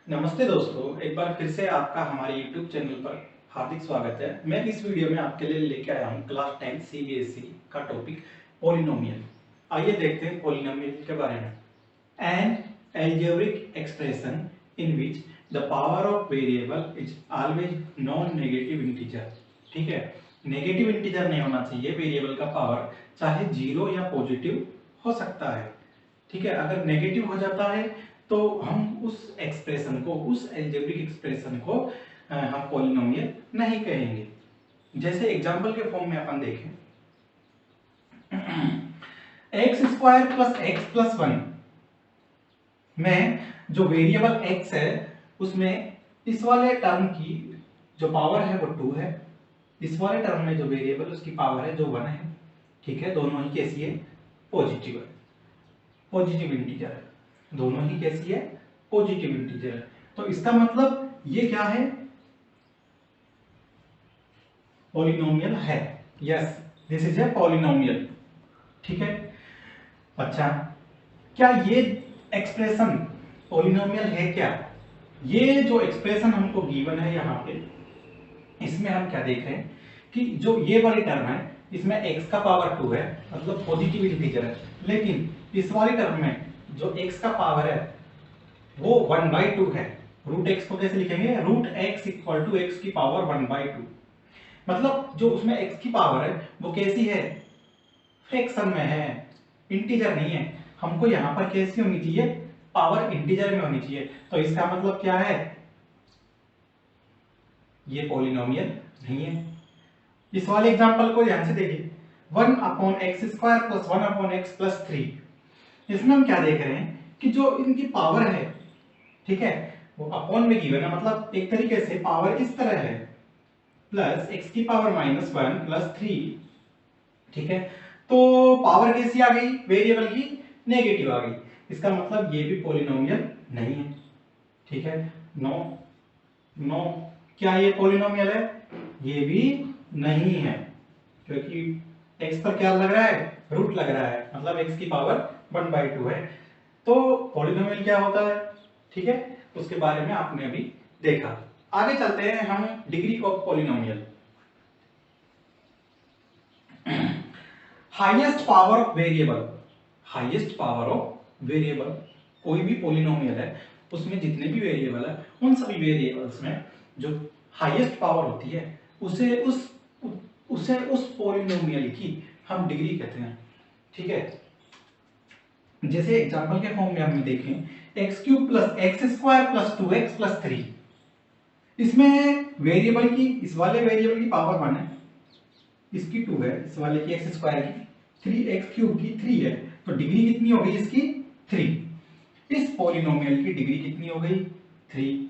नमस्ते दोस्तों, एक बार फिर से आपका हमारे YouTube चैनल पर हार्दिक स्वागत है। मैं इस वीडियो में आपके लिए लेके आया हूँ क्लास 10 CBSE का टॉपिक पॉलिनोमियल। आइए देखते हैं पॉलिनोमियल के बारे में। An algebraic expression in which the power of variable is always non negative integer. ठीक है, नेगेटिव इंटीजर नहीं होना चाहिए। वेरिएबल का पावर चाहे जीरो या पॉजिटिव हो सकता है। ठीक है, अगर नेगेटिव हो जाता है तो हम उस एक्सप्रेशन को, उस एल्जेब्रिक एक्सप्रेशन को हम पॉलिनोमियल नहीं कहेंगे। जैसे एग्जांपल के फॉर्म में अपन देखें, x square plus x plus one में जो वेरिएबल x है उसमें इस वाले टर्म की जो पावर है वो 2 है, इस वाले टर्म में जो वेरिएबल उसकी पावर है जो 1 है। ठीक है, दोनों ही कैसी है? पॉजिटिव है, पॉजिटिव इंटीजर है। दोनों ही कैसी है? पॉजिटिव इंटीजर है। तो इसका मतलब ये क्या है? पॉलिनोमियल है। Yes, this is a polynomial. ठीक है। अच्छा, क्या ये एक्सप्रेशन पॉलिनोमियल है क्या? ये जो एक्सप्रेशन हमको गिवन है यहाँ पे, इसमें हम क्या देख रहे हैं कि जो ये वाली टर्म है इसमें x का पावर 2 है, मतलब पॉजिटिव इंटीजर है। लेकिन इस वाली टर्म में जो x का पावर है वो 1/2 है। रूट x को कैसे लिखेंगे? Root x equal to x की पावर 1/2। मतलब जो उसमें x की पावर है वो कैसी है? फ्रैक्शन में है, इंटीजर नहीं है। हमको यहाँ पर कैसी होनी चाहिए? पावर इंटीजर में होनी चाहिए। तो इसका मतलब क्या है? ये पॉलिनोमियल नहीं है। इस वाले एग्जांपल को ध्यान से देखिए, 1/x² प्लस 1/x प्लस 3। इसमें हम क्या देख रहे हैं कि जो इनकी पावर है, ठीक है, वो अपॉन में गिवन है। मतलब एक तरीके से पावर इस तरह है, प्लस x की पावर -1 प्लस 3। ठीक है, तो पावर कैसी आ गई? वेरिएबल की नेगेटिव आ गई। इसका मतलब ये भी पॉलिनोमियल नहीं है। ठीक है, नो नो। क्या ये पॉलिनोमियल है? ये भी नहीं है, क्योंकि x पर क्या लग रहा है? रूट लग रहा है, मतलब x की पावर 1/2 है। तो पॉलिनोमियल क्या होता है? ठीक है, उसके बारे में आपने अभी देखा। आगे चलते हैं हम degree of polynomial. Highest power of variable, highest power of variable, कोई भी पॉलिनोमियल है उसमें जितने भी वेरिएबल है उन सभी वेरिएबल्स में जो हाईएस्ट पावर होती है उसे उस पॉलिनोमियल की हम डिग्री कहते हैं। ठीक है, जैसे एग्जांपल के फॉर्म में हम देखें, x³ plus x² plus 2x plus 3। इसमें वेरिएबल की, इस वाले वेरिएबल की पावर 1 है, इसकी 2 है, इस वाले की x² की 3x³ की 3 है। तो डिग्री कितनी हो गई इसकी? 3। इस पॉलिनोमियल की डिग्री कितनी हो गई? 3।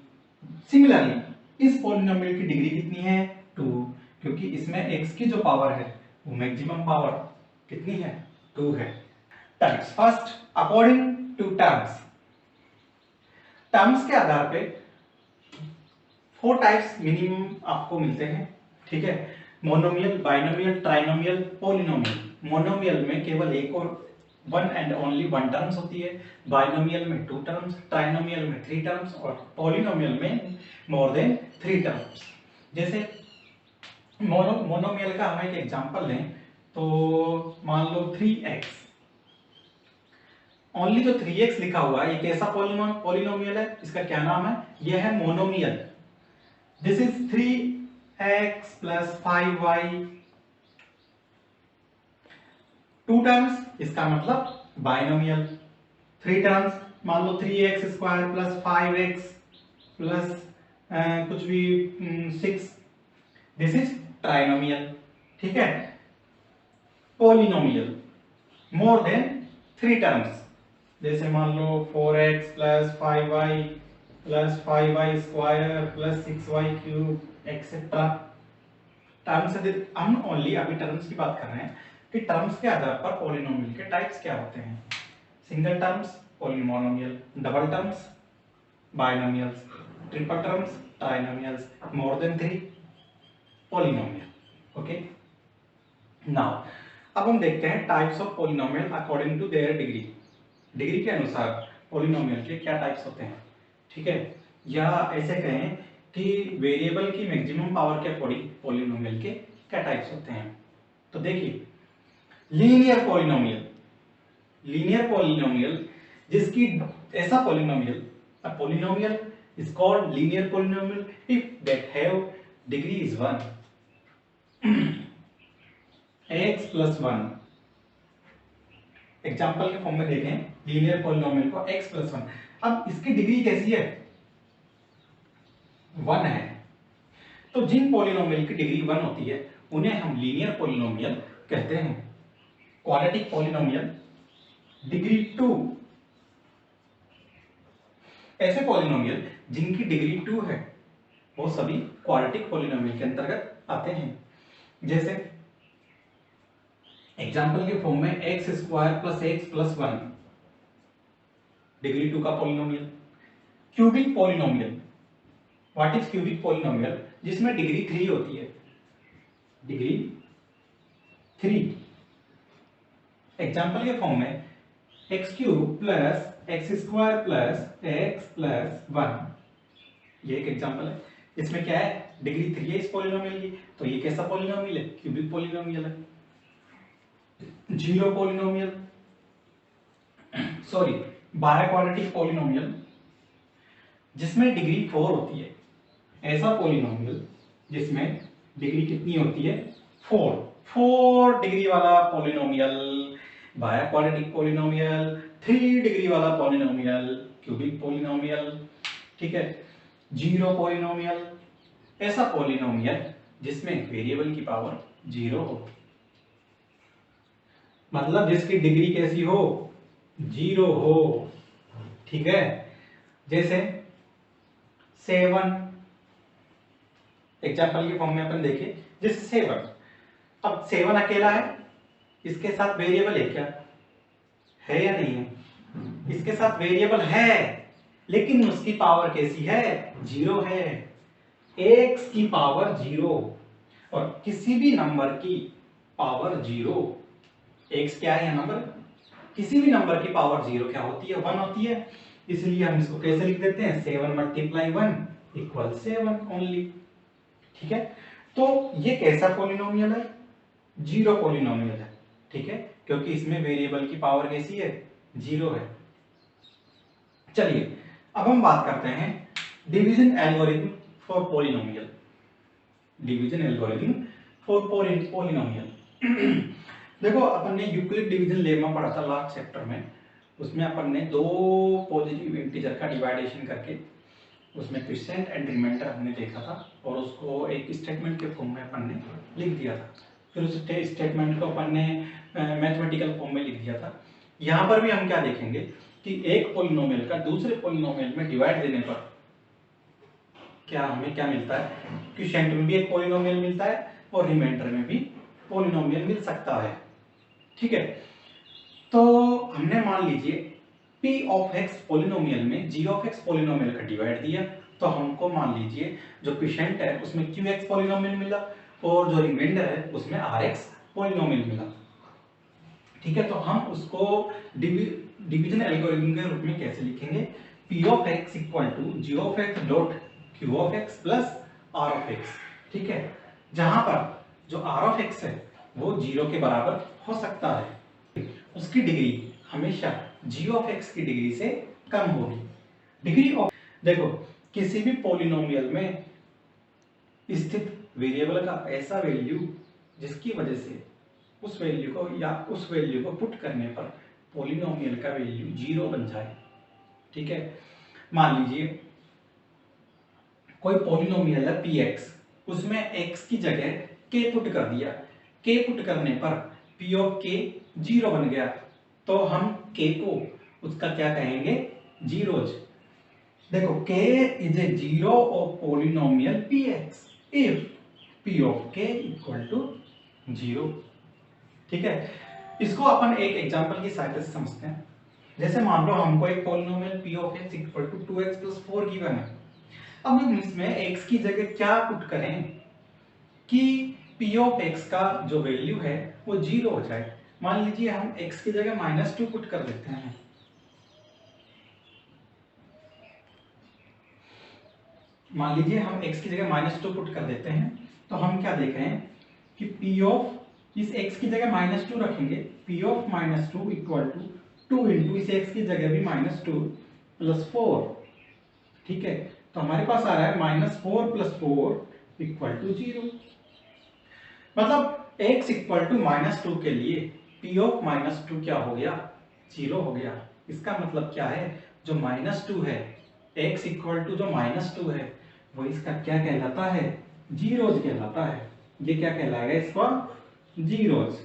सिमिलरली इस पॉलिनोमियल की डिग्री कितनी है? 2, क्योंकि इसमें x की जो पावर है वो मैक्सिमम पावर कितनी है? 2 है। Terms first, according to terms. Terms के आधार पे 4 टाइप्स मिनिमम आपको मिलते हैं। ठीक है, monomial, binomial, trinomial, polynomial. Monomial में केवल एक और one and only one terms होती है, बाइनोमियल में 2 टर्म्स, ट्राइनोमियल में 3 टर्म्स और पॉलिनोमियल में मोर देन 3 टर्म्स। जैसे मोनोमियल का हम एक एग्जांपल लें तो मान लो 3x, ओनली जो 3x लिखा हुआ है ये कैसा पॉलिनोमियल है? इसका क्या नाम है? यह है monomial. This is 3x plus 5y, 2 terms, इसका मतलब बाइनोमियल। 3 टर्म्स, मान लो 3x² प्लस 5x प्लस कुछ भी 6, दिस इज ट्राइनोमियल। ठीक है, पॉलिनोमियल मोर देन 3 टर्म्स, जैसे मान लो 4x plus 5y plus 5y² plus 6y³ etcetera. Terms हम ओनली अभी टर्म्स की बात कर रहे हैं कि टर्म्स के आधार पर पॉलिनोमियल के टाइप्स क्या होते हैं। Single terms polynomial, double terms binomials, triple terms trinomials, more than 3 polynomial. Okay, now अब हम देखते हैं types of polynomial according to their degree. Degree के अनुसार पॉलिनोमियल के क्या टाइप्स होते हैं। ठीक है, या ऐसे कहें कि वेरिएबल की मैक्सिमम पावर के अकॉर्डिंग पॉलिनोमियल के क्या टाइप्स होते हैं। तो देखिए, लीनियर पॉलिनोमियल, लीनियर पॉलिनोमियल जिसकी ऐसा polynomial, a polynomial is called linear polynomial if that have degree is 1 x plus 1। Example के फॉर्म में देखें लीनियर पॉलिनोमियल को x प्लस 1। अब इसकी डिग्री कैसी है? 1 है। तो जिन पॉलिनोमियल की डिग्री 1 होती है उन्हें हम लीनियर पॉलिनोमियल कहते हैं। क्वाड्रेटिक पॉलिनोमियल डिग्री 2, ऐसे पॉलिनोमियल जिनकी डिग्री 2 है वो सभी क्वाड्रेटिक पॉलिनोमियल के अंतर्गत आते हैं। जैसे एग्जाम्पल के फॉर्म में x square plus x plus 1 degree 2 का polynomial. Cubic polynomial, what is cubic polynomial? जिसमें डिग्री 3 होती है, डिग्री 3। एग्जाम्पल के फॉर्म में x cube plus x square plus x plus 1, ये एक एग्जाम्पल है। इसमें क्या है? डिग्री 3 है इस पॉलिनोमियल की, तो ये कैसा पॉलिनोमियल है? क्यूबिक पॉलिनोमियल है। जीरो पॉलिनोमियल, सॉरी बायक्वाड्रेटिक पॉलिनोमियल जिसमें डिग्री 4 होती है, ऐसा पॉलिनोमियल जिसमें डिग्री कितनी होती है? 4 डिग्री वाला पॉलिनोमियल बायक्वाड्रेटिक पॉलिनोमियल, 3 डिग्री वाला पॉलिनोमियल क्यूबिक पॉलिनोमियल, ठीक है। जीरो पॉलिनोमियल, ऐसा पॉलिनोमियल जिसमें वेरिएबल की पावर 0 हो, मतलब जिसकी डिग्री कैसी हो? 0 हो, ठीक है। जैसे 7, एग्जाम्पल के फॉर्म में अपन देखें, जैसे 7। अब 7 अकेला है, इसके साथ वेरिएबल है क्या? है या नहीं है? इसके साथ वेरिएबल है, लेकिन उसकी पावर कैसी है? 0 है। x की पावर 0 और किसी भी नंबर की पावर 0, x क्या है नंबर? किसी भी नंबर की पावर 0 क्या होती है? 1 होती है। इसलिए हम इसको कैसे लिख देते हैं? 7 मल्टीप्लाई 1 इक्वल 7 ओनली, ठीक है। तो ये कैसा पॉलिनोमियल है? जीरो पॉलिनोमियल है, ठीक है, क्योंकि इसमें वेरिएबल की पावर कैसी है? 0 है। चलिए अब हम बात करते हैं division algorithm for polynomial. Division algorithm for polynomial देखो, अपन ने यूक्लिड डिवीजन लेमा पढ़ा था लास्ट चैप्टर में। उसमें अपन ने 2 पॉजिटिव इंटीजर का डिवाइडेशन करके उसमें क्विसेंट एंड रिमाइंडर हमने देखा था और उसको एक स्टेटमेंट के फॉर्म में अपन ने लिख दिया था। फिर उस स्टेटमेंट को अपन ने मैथमेटिकल फॉर्म में लिख दिया था। यहाँ पर भी हम क्या देखेंगे कि एक पॉलिनोमियल का दूसरे पॉलिनोमियल में डिवाइड देने पर क्या हमें क्या मिलता है? क्विसेंट में भी एक पॉलिनोमियल मिलता है और रिमाइंडर में भी पॉलिनोमियल मिल सकता है, ठीक है। तो हमने मान लीजिए p ऑफ x पॉलिनोमियल में g ऑफ x पॉलिनोमियल का डिवाइड दिया, तो हमको मान लीजिए जो क्विसेंट है उसमें qx पॉलिनोमियल मिला और जो रिमाइंडर है उसमें rx पॉलिनोमियल मिला, ठीक है। तो हम उसको डिवीजन एल्गोरिथम के रूप में कैसे लिखेंगे? p of x equal to g of x dot q of x plus r of x, ठीक है। जहां पर जो r ऑफ x है वो 0 के बराबर हो सकता है, उसकी डिग्री हमेशा g ऑफ x की डिग्री से कम होगी। डिग्री ऑफ, देखो किसी भी पॉलिनोमियल में स्थित वेरिएबल का ऐसा वैल्यू जिसकी वजह से उस वैल्यू को या उस वैल्यू को पुट करने पर पॉलिनोमियल का वैल्यू 0 बन जाए, ठीक है। मान लीजिए कोई पॉलिनोमियल है px, उसमें x की जगह k पुट कर दिया, k पुट करने पर p ऑफ k 0 बन गया, तो हम k को उसका क्या कहेंगे? जीरोज। देखो k is a zero of polynomial px if p of k equal to 0, ठीक है। इसको अपन एक एग्जांपल की सहायता से समझते हैं। जैसे मान लो हमको एक polynomial p of x equal to 2x plus 4 given है। अब हम इसमें x की जगह क्या पुट करें कि p ऑफ x का जो वैल्यू है वो 0 हो जाए। मान लीजिए हम x की जगह -2 पुट कर देते हैं, मान लीजिए हम x की जगह -2 पुट कर देते हैं, तो हम क्या देख रहे हैं कि p ऑफ इस x की जगह -2 रखेंगे, p of -2 equal to 2 into इस x की जगह भी -2 प्लस 4। ठीक है, तो हमारे पास आ रहा है -4 प्लस 4 इक्वल टू 0। मतलब x इक्वल टू -2 के लिए p ऑफ -2 क्या हो गया, 0 हो गया। इसका मतलब क्या है, जो -2 है, x इक्वल टू जो -2 है वो इसका क्या कहलाता है, जीरोज कहलाता है। ये क्या कहलाएगा, इसका जीरोज।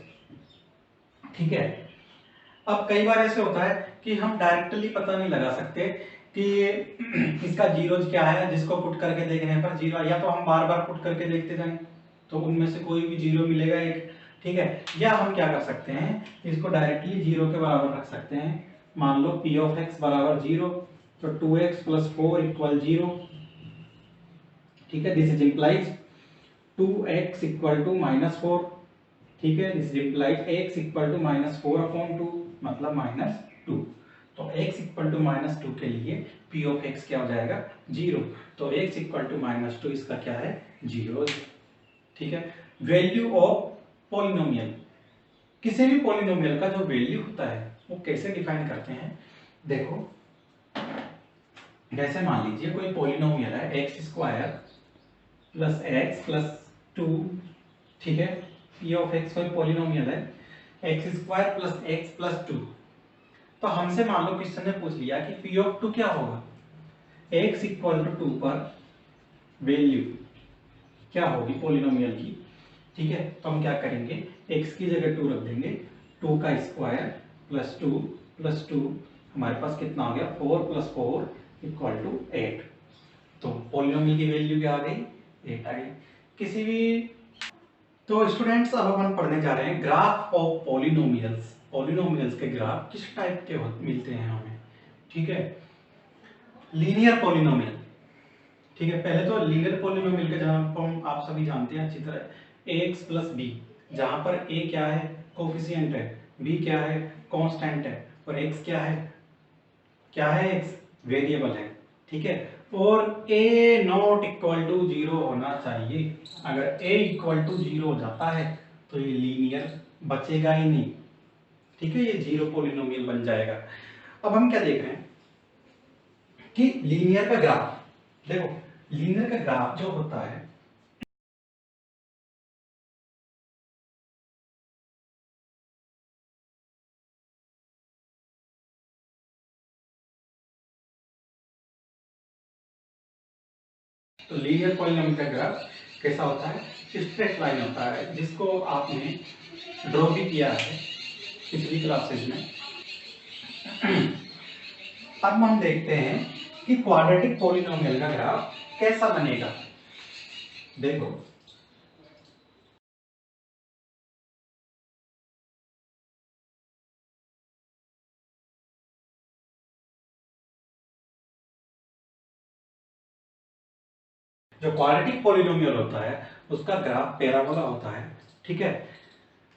ठीक है, अब कई बार ऐसे होता है कि हम डायरेक्टली पता नहीं लगा सकते कि इसका जीरोज क्या है, जिसको पुट करके देखने पर जीरो, या तो हम बार बार पुट करके देखते जाएं तो उनमें से कोई भी जीरो मिलेगा एक। ठीक है, या हम क्या कर सकते हैं, इसको डायरेक्टली जीरो के बराबर रख सकते हैं। मान लो p ऑफ x बराबर 0, तो 2x प्लस 4 इक्वल 0। ठीक है, this is implies 2x equal to -4। ठीक है, this implies x equal to -4/2 मतलब -2। तो x इक्वल टू -2 के लिए p ऑफ x क्या हो जाएगा, 0। तो x इक्वल टू -2 इसका क्या है, 0। ठीक है, वैल्यू ऑफ पॉलिनोमियल, किसी भी पॉलिनोमियल का जो वैल्यू होता है वो कैसे डिफाइन करते हैं, देखो जैसे मान लीजिए कोई पॉलिनोमियल है x² प्लस x प्लस 2। ठीक है, p ऑफ x कोई पॉलिनोमियल है x² प्लस x प्लस 2। तो हमसे मान लो क्वेश्चन ने पूछ लिया कि p ऑफ 2 क्या होगा, x इक्वल टू 2 पर वैल्यू क्या होगी पॉलिनोमियल की। ठीक है, तो हम क्या करेंगे, x की जगह 2 रख देंगे, 2 का स्क्वायर प्लस 2 प्लस 2, हमारे पास कितना आ गया, 4 प्लस 4 इक्वल टू 8। तो पॉलिनोमियल की वैल्यू क्या आ गई, 8 आ गई। किसी भी, तो स्टूडेंट्स अब हम पढ़ने जा रहे हैं ग्राफ ऑफ पॉलिनोमियल्स। पॉलिनोमियल्स के ग्राफ किस टाइप के मिलते हैं हमें। ठीक है, लीनियर पॉलिनोमियल। ठीक है, पहले तो लीनियर पॉलिनोमियल का जहां हम आप सभी जानते हैं अच्छी तरह, ax प्लस बी, जहां पर a क्या है, कोफिशिएंट है, b क्या है, कांस्टेंट है, और x क्या है, x वेरिएबल है। ठीक है, और a नॉट इक्वल टू 0 होना चाहिए। अगर a इक्वल टू 0 हो जाता है तो ये लीनियर बचेगा ही नहीं। ठीक है, ये जीरो पॉलिनोमियल बन जाएगा। अब हम क्या देख रहे हैं कि लीनियर का ग्राफ, देखो लीनियर का ग्राफ जो होता है, तो लीनियर पॉलिनोमियल का ग्राफ कैसा होता है, स्ट्रेट लाइन होता है, जिसको आपने ड्रॉ भी किया है पिछली क्लासेज में। अब हम देखते हैं कि क्वाड्रेटिक पॉलिनोमियल का ग्राफ कैसा बनेगा। देखो जो क्वाड्रेटिक पॉलिनोमियल होता है उसका ग्राफ पैराबोला होता है। ठीक है,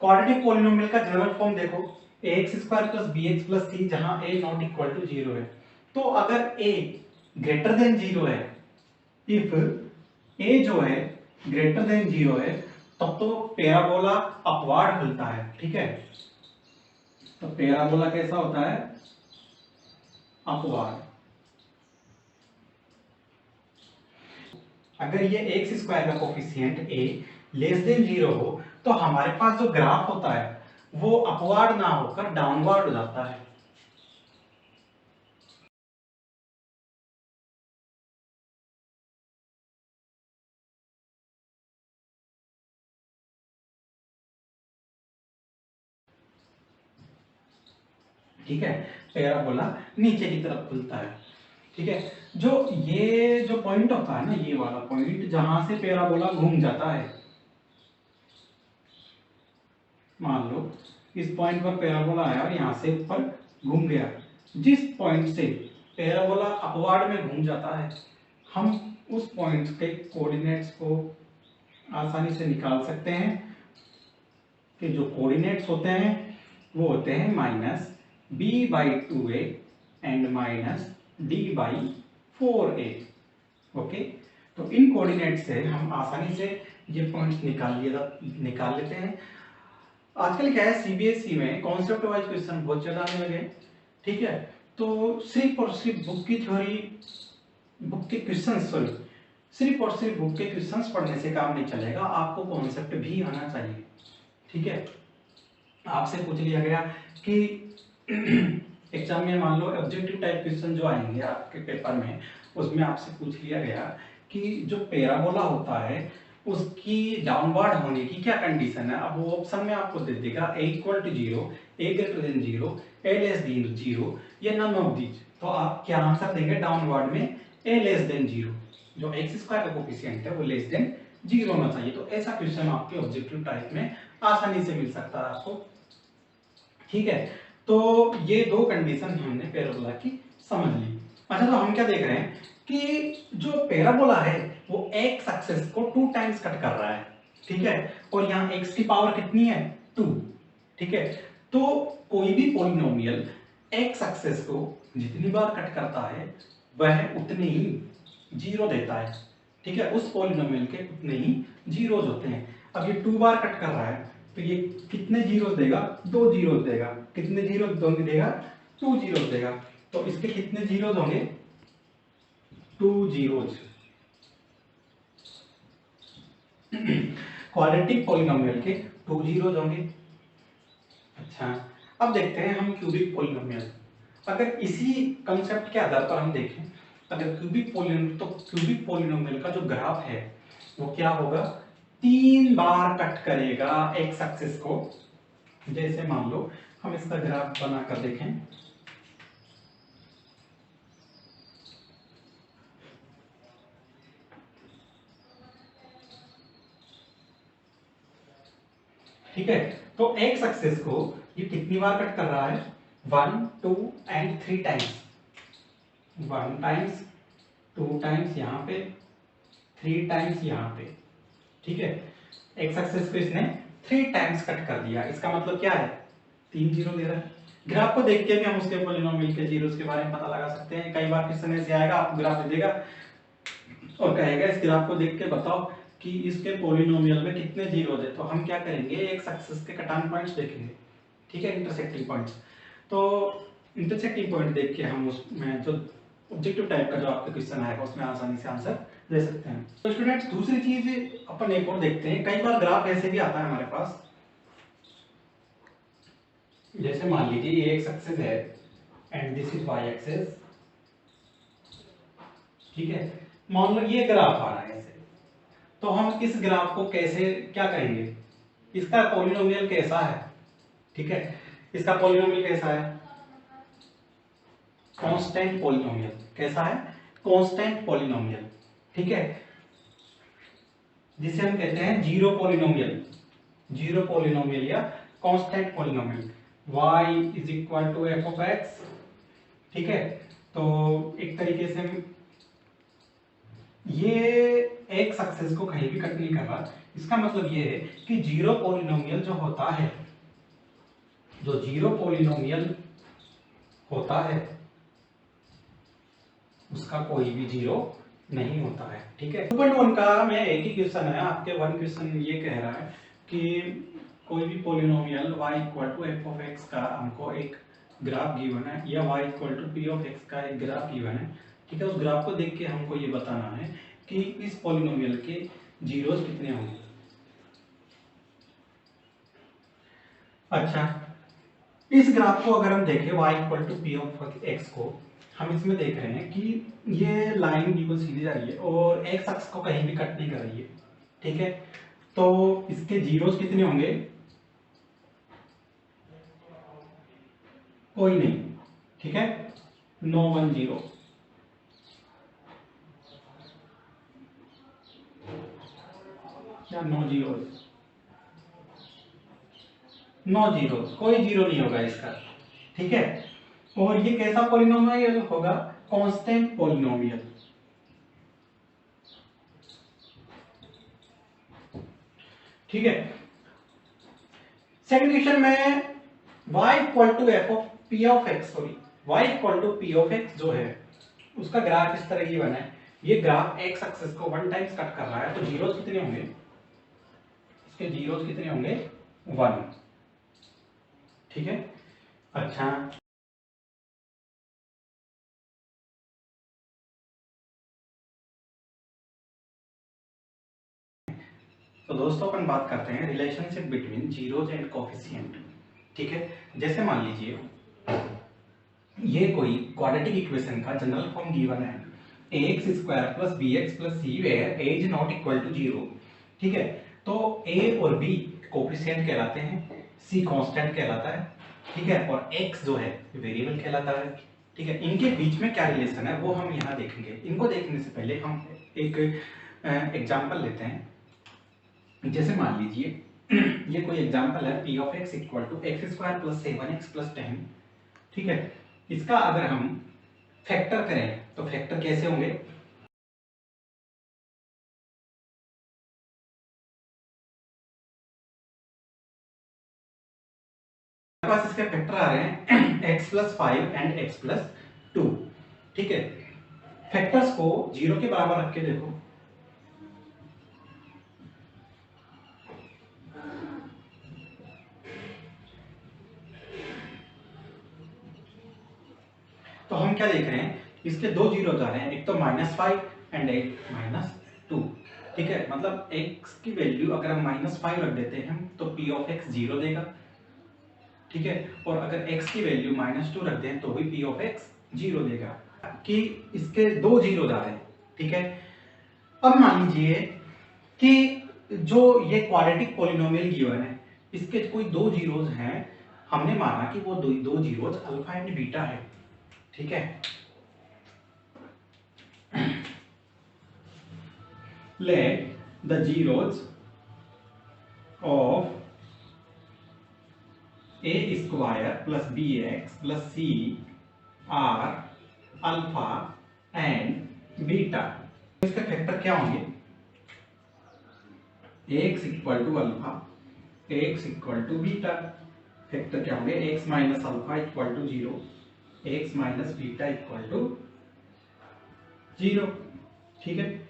क्वाड्रेटिक पॉलिनोमियल का जनरल फॉर्म देखो, ax² plus bx plus c, जहां a नॉट इक्वल टू 0 है। तो अगर a ग्रेटर देन 0 है, इफ a जो है ग्रेटर देन 0 है, तब तो पैराबोला अपवार्ड खुलता है। ठीक है, तो पैराबोला कैसा होता है, अपवार्ड। अगर ये x² का कोफिशिएंट a लेस देन 0 हो तो हमारे पास जो ग्राफ होता है वो अपवार्ड ना होकर डाउनवर्ड हो जाता है। ठीक है, पैराबोला नीचे की तरफ खुलता है। ठीक है, जो ये जो पॉइंट होता है ना, ये वाला पॉइंट जहां से पैराबोला घूम जाता है, मान लो इस पॉइंट पर पैराबोला आया और यहां से ऊपर घूम गया, जिस पॉइंट से पैराबोला अपवार्ड में घूम जाता है, हम उस पॉइंट के कोऑर्डिनेट्स को आसानी से निकाल सकते हैं कि जो कोऑर्डिनेट्स होते हैं वो होते हैं -b/2a एंड -d/4a। ओके, तो इन कोऑर्डिनेट से हम आसानी से ये पॉइंट्स निकाल लेते हैं। आजकल क्या है, सीबीएसई में कॉन्सेप्ट वाइज क्वेश्चन बहुत ज्यादा आने लगे, ठीक है। तो सिर्फ और सिर्फ बुक के क्वेश्चंस पढ़ने से काम नहीं चलेगा, आपको कॉन्सेप्ट भी आना चाहिए, ठीक है। आपसे पूछ लिया गया कि एग्जाम में मान लो ऑब्जेक्टिव टाइप क्वेश्चन जो आएंगे आपके पेपर में, उसमें आपसे पूछ लिया गया कि जो पैराबोला होता है उसकी डाउनवर्ड होने की क्या कंडीशन है। अब वो ऑप्शन में आपको दे देगा a equal to 0, a greater than 0, a less than 0 या नन ऑफ दीज। तो आप क्या आंसर देंगे डाउनवर्ड में, a लेस देन 0, जो x स्क्वायर का कोफिशिएंट है वो लेस देन 0 होना चाहिए। तो ऐसा क्वेश्चन आपके ऑब्जेक्टिव टाइप में आसानी से मिल सकता है आपको, ठीक है। तो ये दो कंडीशन हमने पैराबोला की समझ ली। अच्छा, तो हम क्या देख रहे हैं कि जो पैराबोला है वो x एक्सिस को 2 टाइम्स कट कर रहा है, ठीक है, और यहाँ x की पावर कितनी है, 2, ठीक है। तो कोई भी पॉलिनोमियल x एक्सिस को जितनी बार कट करता है वह उतने ही जीरो देता है, ठीक है। उस पॉलिनोमियल के उतने ही जीरोज होते हैं। अब ये 2 बार कट कर रहा है तो ये कितने जीरोस देगा, 2 जीरोस देगा। कितने जीरोस देगा, 2 जीरोस देगा। तो इसके कितने जीरोस होंगे, 2 जीरोस। क्वाड्रेटिक पॉलिनोमियल के 2 जीरोस होंगे। अच्छा, अब देखते हैं हम क्यूबिक पॉलिनोमियल। अगर इसी कंसेप्ट के आधार पर हम देखें, अगर क्यूबिक पॉलिनोमियल का जो ग्राफ है वो क्या होगा, 3 बार कट करेगा एक्स एक्सिस को। जैसे मान लो हम इसका ग्राफ बनाकर देखें, ठीक है। तो एक्स एक्सिस को ये कितनी बार कट कर रहा है, 1, 2 एंड 3 टाइम्स। 1 टाइम्स, 2 टाइम्स यहाँ पे, 3 टाइम्स यहाँ पे, ठीक है। एक्स एक्सिस को इसने 3 टाइम्स कट कर दिया। इसका मतलब क्या है, 3 जीरो दे रहा है। ग्राफ को देख के भी हम उसके पॉलिनोमियल के जीरोस के बारे में पता लगा सकते हैं। कई बार क्वेश्चन ऐसे आएगा, आपको ग्राफ दे देगा और कहेगा इस ग्राफ को देख के बताओ कि इसके पॉलिनोमियल में कितने जीरोस है। तो हम क्या करेंगे, एक्स एक्सिस के कटान पॉइंट्स देखेंगे, ठीक है, इंटरसेक्टिंग पॉइंट्स। तो इंटरसेक्टिंग पॉइंट देख के हम उसमें जो ऑब्जेक्टिव टाइप का जो आपका क्वेश्चन आएगा उसमें आसानी से आंसर दे सकते हैं। तो स्टूडेंट्स, दूसरी चीज अपन एक और देखते हैं। कई बार ग्राफ ऐसे भी आता है हमारे पास, जैसे मान लीजिए ये एक्स एक्सिस है and this is y axis, ठीक है। मान लो ये ग्राफ आ रहा है ऐसे, तो हम इस ग्राफ को कैसे क्या करेंगे, इसका पॉलिनोमियल कैसा है, ठीक है। इसका पॉलिनोमियल कैसा है, कांस्टेंट पॉलिनोमियल। कैसा है, कांस्टेंट पॉलिनोमियल, ठीक है, जिसे हम कहते हैं जीरो पॉलिनोमियल या constant polynomial. y is equal to f of x, ठीक है। तो एक तरीके से ये एक्स एक्सिस को कहीं भी कट नहीं कर रहा। इसका मतलब ये है कि जीरो पॉलिनोमियल जो होता है, जो जीरो पॉलिनोमियल होता है उसका कोई भी जीरो नहीं होता है, ठीक है। 2.1 का में एक ही क्वेश्चन है आपके। 1 क्वेश्चन ये कह रहा है कि कोई भी polynomial y equal to f of x का हमको एक ग्राफ गिवन है, या y equal to p of x का एक ग्राफ गिवन है, ठीक है। उस ग्राफ को देख के हमको ये बताना है कि इस पॉलिनोमियल के जीरोस कितने होंगे। अच्छा, इस ग्राफ को अगर हम देखें y equal to p of x को, हम इसमें देख रहे हैं कि ये लाइन बिल्कुल सीधी जा रही है और एक्स अक्ष को कहीं भी कट नहीं कर रही है, ठीक है। तो इसके जीरोस कितने होंगे, कोई नहीं, ठीक है, नो 1 0, क्या नो जीरोस, नो जीरोस, कोई जीरो नहीं होगा इसका, ठीक है। और ये कैसा पॉलिनोमियल होगा, कांस्टेंट पॉलिनोमियल, ठीक है। सेकंड क्वेश्चन में y equal to f of p of x, sorry y equal to p of x जो है उसका ग्राफ इस तरह की बना है। ये ग्राफ एक्स एक्सिस को 1 टाइम्स कट कर रहा है, तो जीरोस कितने होंगे, इसके जीरोस कितने होंगे 1, ठीक है। अच्छा तो दोस्तों अपन बात करते हैं relationship between zeros and coefficient, ठीक है। जैसे मान लीजिए ये कोई क्वाड्रेटिक इक्वेशन का जनरल फॉर्म गिवन है ax square plus bx plus c where a is not equal to 0, ठीक है। तो a और b कोफिशिएंट कहलाते हैं, c कांस्टेंट कहलाता है, ठीक है, और x जो है वेरिएबल कहलाता है, ठीक है। इनके बीच में क्या रिलेशन है वो हम यहाँ देखेंगे। इनको देखने से पहले हम एक एग्जांपल लेते हैं। जैसे मान लीजिए ये कोई एग्जांपल है p of x equal to x square plus 7x plus 10, ठीक है। इसका अगर हम फैक्टर करें तो फैक्टर कैसे होंगे, हमारे पास इसके फैक्टर आ रहे हैं x plus 5 and x plus 2, ठीक है। फैक्टर्स को 0 के बराबर रख के देखो, तो हम क्या देख रहे हैं, इसके दो जीरो आ रहे हैं, एक तो -5 एंड एक -2, ठीक है। मतलब x की वैल्यू अगर हम -5 रख देते हैं तो p ऑफ x 0 देगा, ठीक है। और अगर x की वैल्यू -2 रख दें तो भी p ऑफ x 0 देगा, कि इसके दो जीरो आ रहे हैं, ठीक है। अब मान लीजिए कि जो ये क्वाड्रेटिक पॉलिनोमियल गिवन है, इसके कोई दो जीरोज हैं, हमने माना कि वो दो जीरोज अल्फा एंड बीटा है, ठीक है। Let the zeros of a square plus bx plus c are alpha and beta। इसके फैक्टर क्या होंगे, x equal to alpha, x equal to beta. Factor क्या होंगे, x minus alpha equal to 0, x minus beta equal to 0, ठीक है।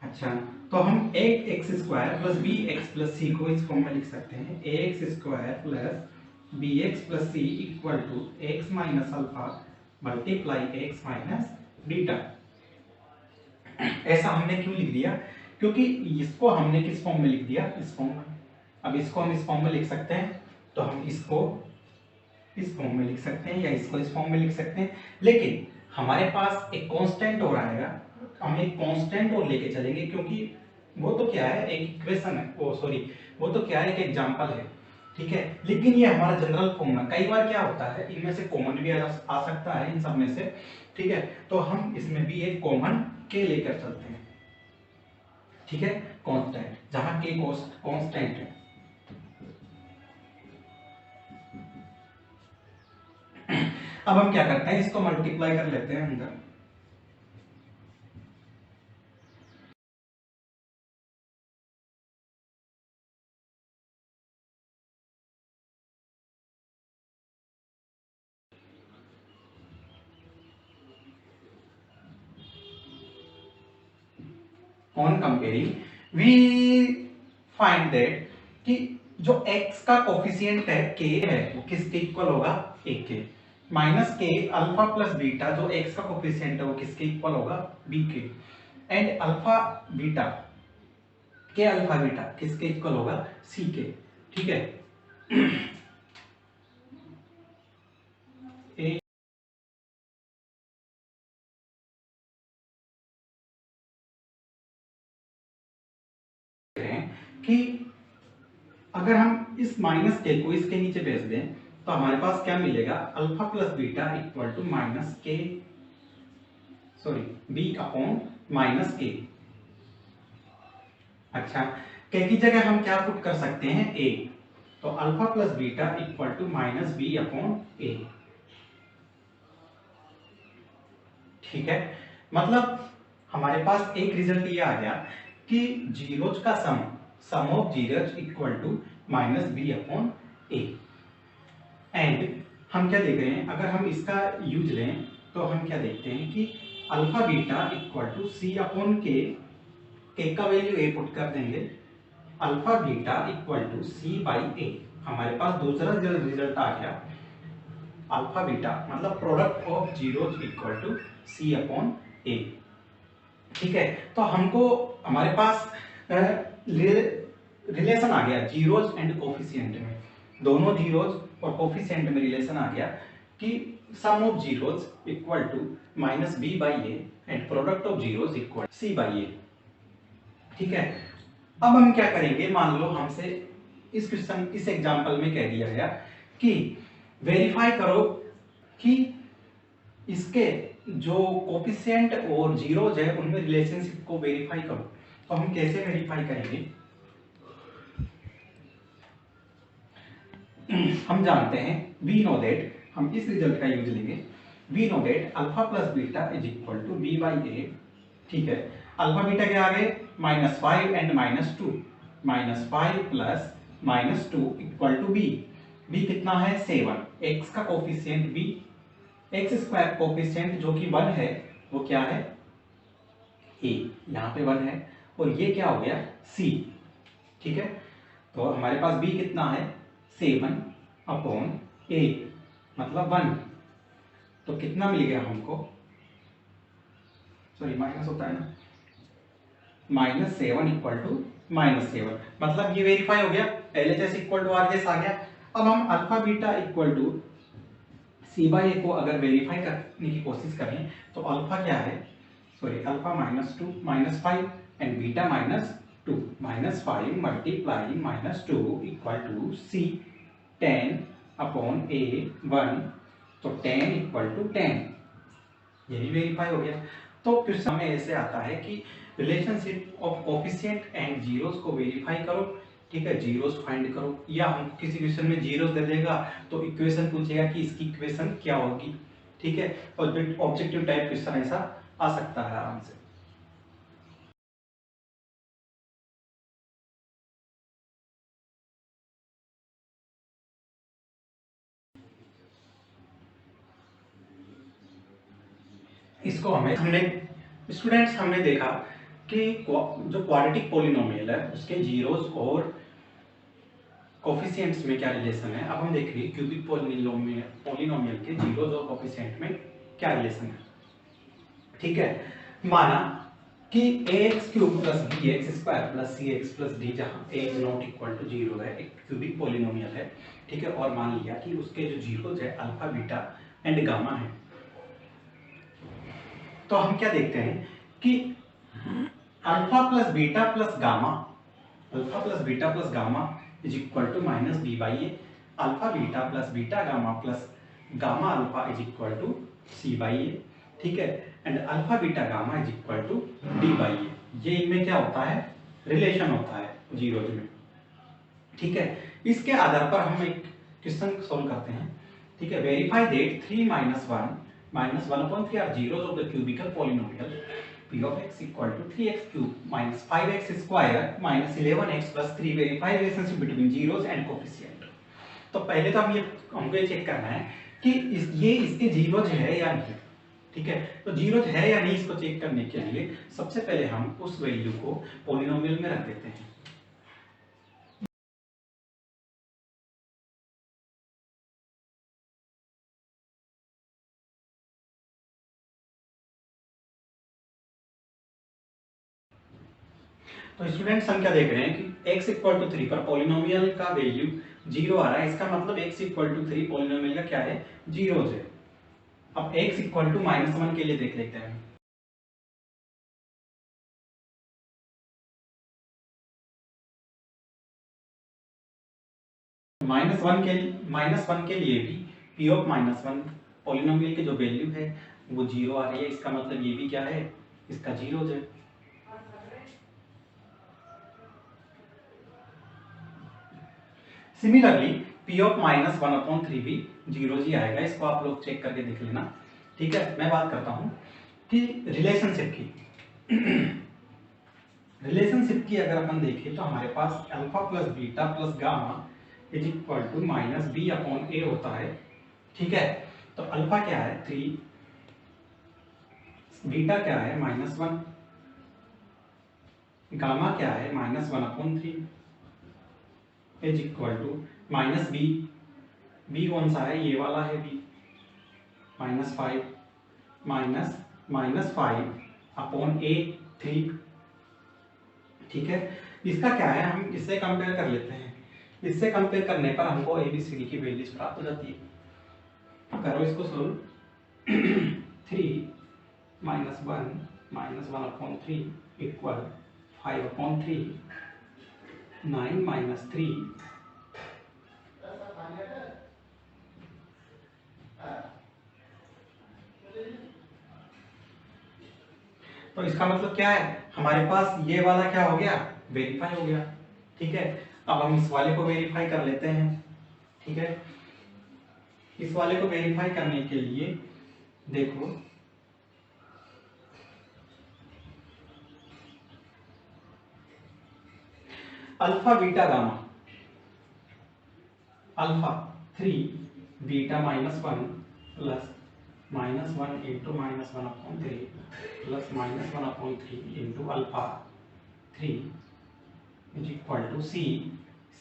अच्छा तो हम एक x square plus b x plus c को इस फॉर्म में लिख सकते हैं, a x square plus b x plus c equal to x minus alpha multiply x minus beta. ऐसा हमने क्यों लिख दिया, क्योंकि इसको हमने किस फॉर्म में लिख दिया, इस फॉर्म में। अब इसको हम इस फॉर्म में लिख सकते हैं, तो हम इसको इस फॉर्म में लिख सकते हैं या इसको इस फॉर्म में लिख सकते हैं, लेकिन हमारे पास एक कांस्टेंट और आएगा, हम एक कांस्टेंट और लेके चलेंगे, क्योंकि वो तो क्या है, एक इक्वेशन है, ओ सॉरी वो तो क्या है, एक एग्जांपल है, ठीक है। लेकिन ये हमारा जनरल फॉर्म है, कई बार क्या होता है इनमें से कॉमन भी आ सकता है इन सब में से, ठीक है। तो हम इसमें भी एक कॉमन के लेकर चलते हैं, ठीक है, कांस्टेंट, जहां के कांस्टेंट है। अब हम क्या करते हैं, इसको मल्टीप्लाई कर लेते हैं अंदर, on comparing we find that कि जो x का कोफिशिएंट है k है वो किसके इक्वल होगा, एक के, माइनस के अल्फा प्लस बीटा जो x का कोफिशिएंट है वो किसके इक्वल होगा, b के, एंड अल्फा बीटा के अल्फा बीटा किसके इक्वल होगा, c के, ठीक है। एक कि अगर हम इस माइनस के को इसके नीचे भेज दें तो हमारे पास क्या मिलेगा, alpha plus beta equal to minus k, sorry b upon minus k. अच्छा के की जगह हम क्या पुट कर सकते हैं, ए, तो alpha plus beta equal to minus b upon a, ठीक है। मतलब हमारे पास एक रिजल्ट ये आ गया कि जीरोज का sum of zeros equal to minus b upon a. And हम क्या देख रहे हैं, अगर हम इसका यूज लें तो हम क्या देखते हैं कि alpha beta equal to c upon के का वैल्यू ए पुट कर देंगे, alpha beta equal to c by a. हमारे पास दूसरा रिजल्ट आ गया, अल्फा बीटा मतलब product of zeros equal to c upon a. ठीक है, तो हमको हमारे पास रिलेशन आ गया जीरोज एंड कोफिशिएंट में, दोनों जीरोज और कोफिशिएंट में रिलेशन आ गया कि sum of zeros equal to minus b by a and product of zeros equal c by a. ठीक है, अब हम क्या करेंगे, मान लो हमसे इस क्वेश्चन इस एग्जांपल में कह दिया गया कि वेरीफाई करो कि इसके जो कोफिशिएंट और जीरोज है उनमें रिलेशनशिप को वेरीफाई करो। तो हम कैसे वेरीफाई करेंगे, हम जानते हैं वी नो दैट, हम इस रिजल्ट का यूज लेंगे, we know that alpha plus beta is equal to b by a. ठीक है, अल्फा बीटा के आगे -5 and -2, -5 plus -2 equal to b. B कितना है 7, एक्स का coefficient b, x square coefficient जो कि 1 है वो क्या है ए, यहाँ पे 1 है, और ये क्या हो गया सी। ठीक है, तो हमारे पास बी कितना है 7 अपॉन ए मतलब 1, तो कितना मिल गया हमको, सॉरी माइनस होता है ना, -7 इक्वल टू -7, मतलब ये वेरीफाई हो गया, LHS इक्वल टू RHS आ गया। अब हम alpha beta equal to c by a को अगर वेरीफाई करने की कोशिश करें तो अल्फा क्या है, sorry alpha -2 -5 and beta -2, -5 multiply -2 equal to c 10 upon a 1, तो 10 इक्वल टू 10, ये भी वेरीफाई हो गया। तो क्वेश्चन में ऐसे आता है कि relationship of coefficient and zeros को वेरीफाई करो। ठीक है, जीरोस फाइंड करो, या हम किसी क्वेश्चन में जीरोस दे देगा तो इक्वेशन पूछेगा कि इसकी इक्वेशन क्या होगी। ठीक है, और ऑब्जेक्टिव टाइप क्वेश्चन ऐसा आ सकता है आराम से। इसको हमने स्टूडेंट्स हमने देखा कि जो क्वाड्रेटिक पॉलिनोमियल है उसके जीरोस और कोफिशिएंट्स में क्या रिलेशन है। अब हम देखेंगे क्यूबिक पॉलिनोमियल के जीरोस और कोफिशिएंट में क्या रिलेशन है। ठीक है, माना कि ax cube plus bx square plus cx plus d, जहां a नॉट इक्वल टू 0 है, एक क्यूबिक पॉलिनोमियल है। ठीक है, और मान लिया कि उसके जो जीरोस है अल्फा बीटा एंड गामा है। तो हम क्या देखते हैं कि alpha plus beta plus gamma, alpha plus beta plus gamma is equal to minus b by a, alpha beta plus beta gamma plus gamma alpha is equal to c by a. ठीक है, and alpha beta gamma is equal to d by a. ये इनमें क्या होता है, relation होता है zeros में। ठीक है, इसके आधार पर हम एक क्वेश्चन सॉल्व करते हैं। ठीक है, verify that 3 -1 1/3 are zeros of the cubical polynomial p of x equal to 3x cube minus 5x square minus 11x plus 3, verify relationship between zeros and coefficient। तो पहले तो हमको ये चेक करना है कि ये इसके जीरोज है या नहीं। ठीक है, तो जीरोज है या नहीं इसको चेक करने के लिए सबसे पहले हम उस वैल्यू को पॉलिनोमियल में रख देते हैं। तो स्टूडेंट्स हम क्या देख रहे हैं कि x इक्वल टू 3 पर पॉलिनोमियल का वैल्यू 0 आ रहा है, इसका मतलब x इक्वल टू 3 पॉलिनोमियल का क्या है, जीरोज है। अब x इक्वल टू -1 के लिए देख लेते हैं। -1 के लिए भी p ऑफ -1 पॉलिनोमियल की जो वैल्यू है वो 0 आ रही है, इसका मतलब ये भी क्या है, इसका जीरोज है। सिमिलरली p ऑफ -1/3 भी 0 ही आएगा, इसको आप लोग चेक करके देख लेना। ठीक है, मैं बात करता हूं कि रिलेशनशिप की रिलेशनशिप की अगर अपन देखें तो हमारे पास alpha plus beta plus gamma is equal to -b/a होता है। ठीक है, तो अल्फा क्या है 3, बीटा क्या है -1, गामा क्या है -1/3 is equal to minus b, b कौन सा है, ये वाला है बी, -5 -5/3। ठीक है, इसका क्या है, हम इससे कंपेयर कर लेते हैं। इससे कंपेयर करने पर हमको ABCD की वैल्यूज प्राप्त हो जाती है। करो इसको सोल्व। 3 -1 -1/3 इक्वल 5/3, 9 - 3 तो इसका मतलब क्या है, हमारे पास ये वाला क्या हो गया, वेरीफाई हो गया। ठीक है, अब हम इस वाले को वेरीफाई कर लेते हैं। ठीक है, इस वाले को वेरीफाई करने के लिए देखो, alpha beta gamma, alpha 3 beta -1 plus -1 into -1/3 plus -1/3 into alpha 3 is equal to c,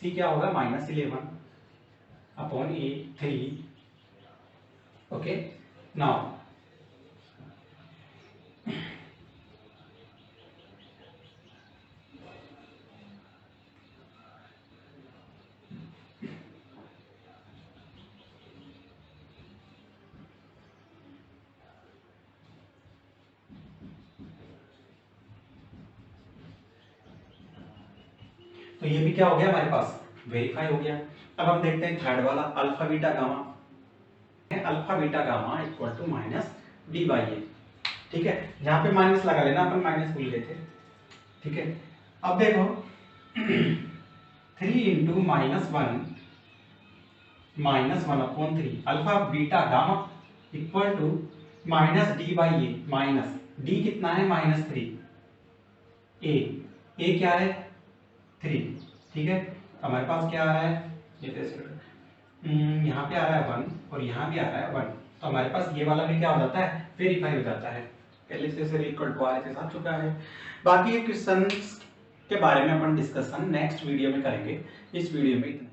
c क्या होगा -11/A3। ओके, नाउ तो ये भी क्या हो गया हमारे पास, वेरीफाई हो गया। अब हम देखते हैं थर्ड वाला, alpha beta gamma, alpha beta gamma equal to -D/A। ठीक है, यहाँ पे माइनस लगा लेना, अपन माइनस भूल गए थे। ठीक है, अब देखो 3 into -1/3 alpha beta gamma equal to -D/A, minus D कितना है -3, A क्या है 3। ठीक है, हमारे पास क्या आ रहा है, ये यहाँ पे आ रहा है 1 और यहाँ भी आ रहा है 1, तो हमारे पास ये वाला भी क्या हो जाता है, वेरीफाई हो जाता है। पहले से इक्वल टू आर के साथ चुका है। बाकी क्वेश्चंस के बारे में अपन डिस्कशन नेक्स्ट वीडियो में करेंगे। इस वीडियो में इतना।